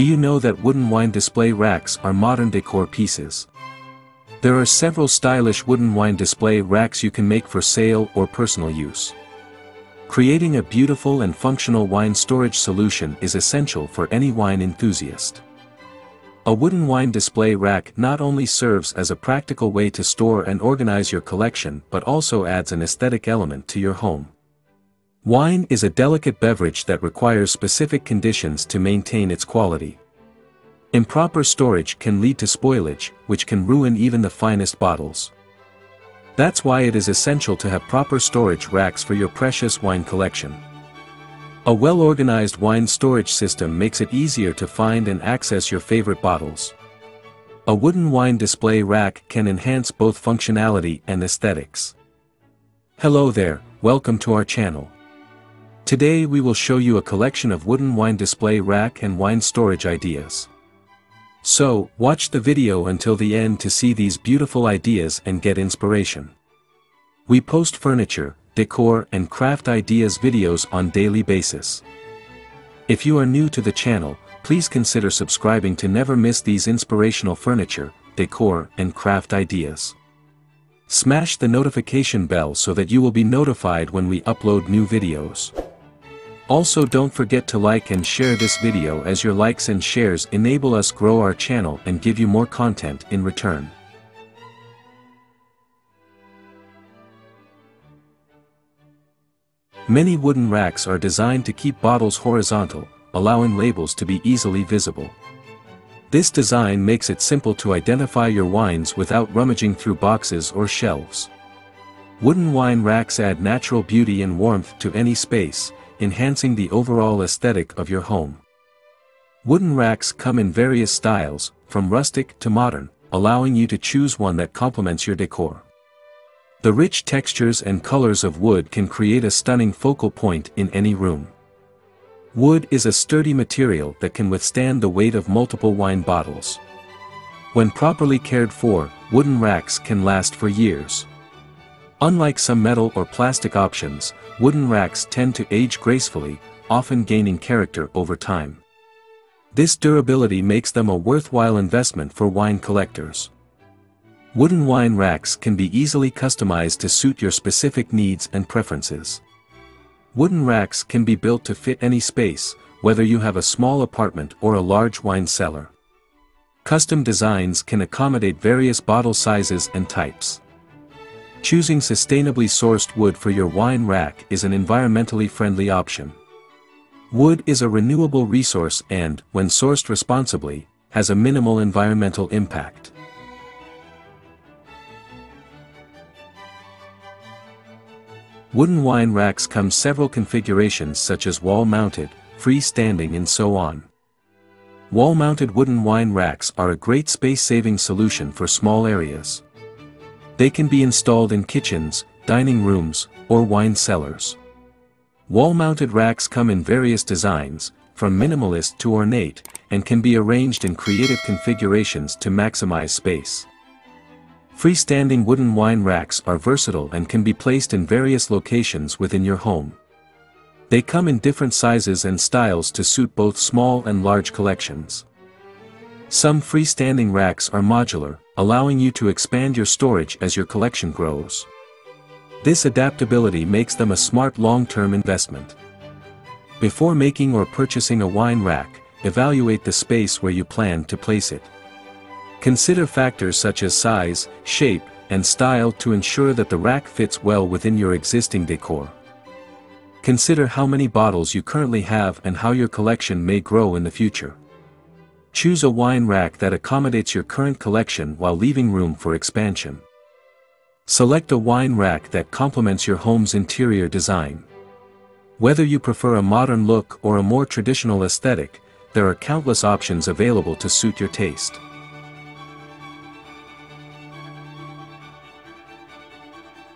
Do you know that wooden wine display racks are modern decor pieces? There are several stylish wooden wine display racks you can make for sale or personal use. Creating a beautiful and functional wine storage solution is essential for any wine enthusiast. A wooden wine display rack not only serves as a practical way to store and organize your collection but also adds an aesthetic element to your home. Wine is a delicate beverage that requires specific conditions to maintain its quality. Improper storage can lead to spoilage, which can ruin even the finest bottles. That's why it is essential to have proper storage racks for your precious wine collection. A well-organized wine storage system makes it easier to find and access your favorite bottles. A wooden wine display rack can enhance both functionality and aesthetics. Hello there, welcome to our channel. Today we will show you a collection of wooden wine display rack and wine storage ideas. So, watch the video until the end to see these beautiful ideas and get inspiration. We post furniture, decor and craft ideas videos on daily basis. If you are new to the channel, please consider subscribing to never miss these inspirational furniture, decor and craft ideas. Smash the notification bell so that you will be notified when we upload new videos. Also, don't forget to like and share this video, as your likes and shares enable us grow our channel and give you more content in return. Many wooden racks are designed to keep bottles horizontal, allowing labels to be easily visible. This design makes it simple to identify your wines without rummaging through boxes or shelves. Wooden wine racks add natural beauty and warmth to any space, enhancing the overall aesthetic of your home. Wooden racks come in various styles, from rustic to modern, allowing you to choose one that complements your decor. The rich textures and colors of wood can create a stunning focal point in any room. Wood is a sturdy material that can withstand the weight of multiple wine bottles. When properly cared for, wooden racks can last for years. Unlike some metal or plastic options, wooden racks tend to age gracefully, often gaining character over time. This durability makes them a worthwhile investment for wine collectors. Wooden wine racks can be easily customized to suit your specific needs and preferences. Wooden racks can be built to fit any space, whether you have a small apartment or a large wine cellar. Custom designs can accommodate various bottle sizes and types. Choosing sustainably sourced wood for your wine rack is an environmentally friendly option. Wood is a renewable resource and, when sourced responsibly, has a minimal environmental impact. Wooden wine racks come several configurations such as wall-mounted, freestanding and so on. Wall-mounted wooden wine racks are a great space-saving solution for small areas. They can be installed in kitchens, dining rooms, or wine cellars. Wall-mounted racks come in various designs, from minimalist to ornate, and can be arranged in creative configurations to maximize space. Freestanding wooden wine racks are versatile and can be placed in various locations within your home. They come in different sizes and styles to suit both small and large collections. Some freestanding racks are modular, allowing you to expand your storage as your collection grows. This adaptability makes them a smart long-term investment. Before making or purchasing a wine rack, evaluate the space where you plan to place it. Consider factors such as size, shape, and style to ensure that the rack fits well within your existing decor. Consider how many bottles you currently have and how your collection may grow in the future. Choose a wine rack that accommodates your current collection while leaving room for expansion. Select a wine rack that complements your home's interior design. Whether you prefer a modern look or a more traditional aesthetic, there are countless options available to suit your taste.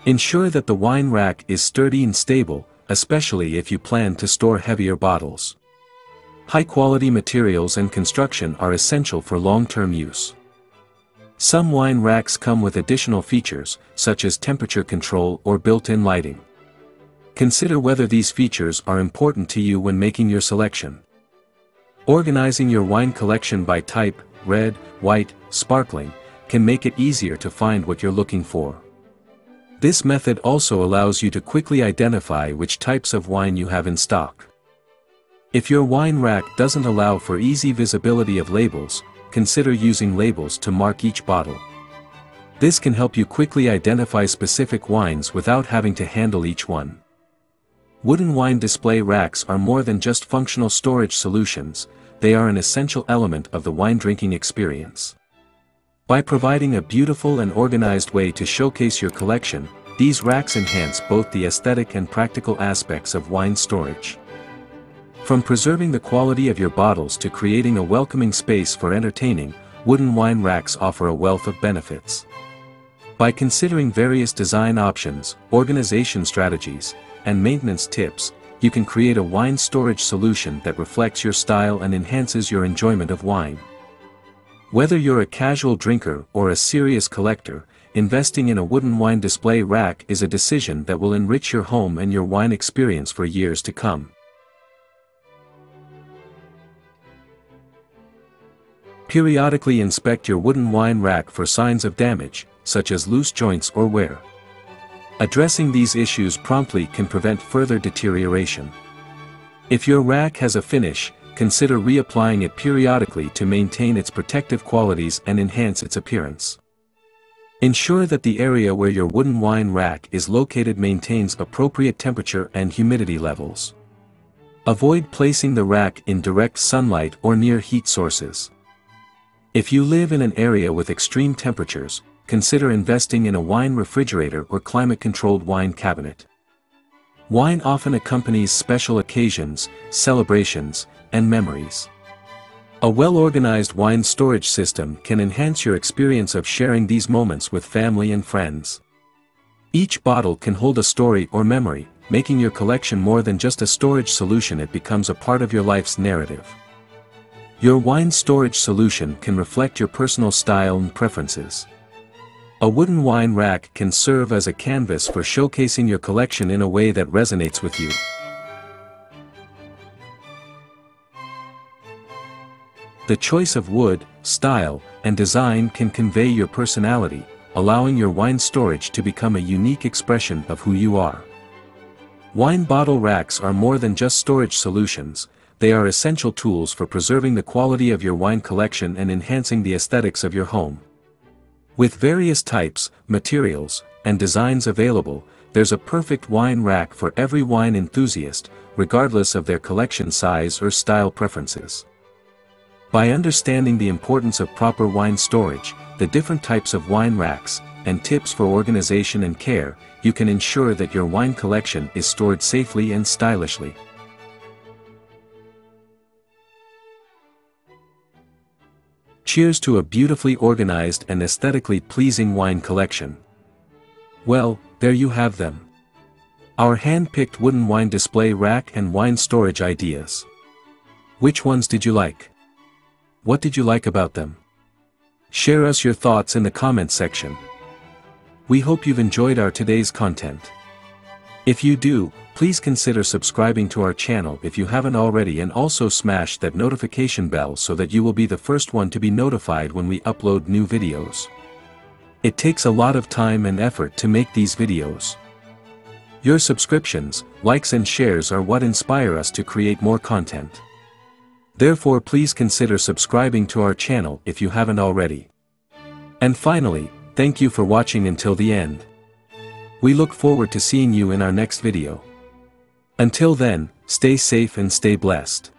Ensure that the wine rack is sturdy and stable, especially if you plan to store heavier bottles. High-quality materials and construction are essential for long-term use. Some wine racks come with additional features, such as temperature control or built-in lighting. Consider whether these features are important to you when making your selection. Organizing your wine collection by type, red, white, sparkling, can make it easier to find what you're looking for. This method also allows you to quickly identify which types of wine you have in stock. If your wine rack doesn't allow for easy visibility of labels, consider using labels to mark each bottle. This can help you quickly identify specific wines without having to handle each one. Wooden wine display racks are more than just functional storage solutions, they are an essential element of the wine drinking experience. By providing a beautiful and organized way to showcase your collection, these racks enhance both the aesthetic and practical aspects of wine storage. From preserving the quality of your bottles to creating a welcoming space for entertaining, wooden wine racks offer a wealth of benefits. By considering various design options, organization strategies, and maintenance tips, you can create a wine storage solution that reflects your style and enhances your enjoyment of wine. Whether you're a casual drinker or a serious collector, investing in a wooden wine display rack is a decision that will enrich your home and your wine experience for years to come. Periodically inspect your wooden wine rack for signs of damage, such as loose joints or wear. Addressing these issues promptly can prevent further deterioration. If your rack has a finish, consider reapplying it periodically to maintain its protective qualities and enhance its appearance. Ensure that the area where your wooden wine rack is located maintains appropriate temperature and humidity levels. Avoid placing the rack in direct sunlight or near heat sources. If you live in an area with extreme temperatures, consider investing in a wine refrigerator or climate-controlled wine cabinet. Wine often accompanies special occasions, celebrations, and memories. A well-organized wine storage system can enhance your experience of sharing these moments with family and friends. Each bottle can hold a story or memory, making your collection more than just a storage solution. It becomes a part of your life's narrative. Your wine storage solution can reflect your personal style and preferences. A wooden wine rack can serve as a canvas for showcasing your collection in a way that resonates with you. The choice of wood, style, and design can convey your personality, allowing your wine storage to become a unique expression of who you are. Wine bottle racks are more than just storage solutions, they are essential tools for preserving the quality of your wine collection and enhancing the aesthetics of your home. With various types, materials, and designs available, there's a perfect wine rack for every wine enthusiast, regardless of their collection size or style preferences. By understanding the importance of proper wine storage, the different types of wine racks, and tips for organization and care, you can ensure that your wine collection is stored safely and stylishly. Cheers to a beautifully organized and aesthetically pleasing wine collection. Well, there you have them. Our hand-picked wooden wine display rack and wine storage ideas. Which ones did you like? What did you like about them? Share us your thoughts in the comments section. We hope you've enjoyed our today's content. If you do, please consider subscribing to our channel if you haven't already, and also smash that notification bell so that you will be the first one to be notified when we upload new videos. It takes a lot of time and effort to make these videos. Your subscriptions, likes and shares are what inspire us to create more content. Therefore, please consider subscribing to our channel if you haven't already. And finally, thank you for watching until the end. We look forward to seeing you in our next video. Until then, stay safe and stay blessed.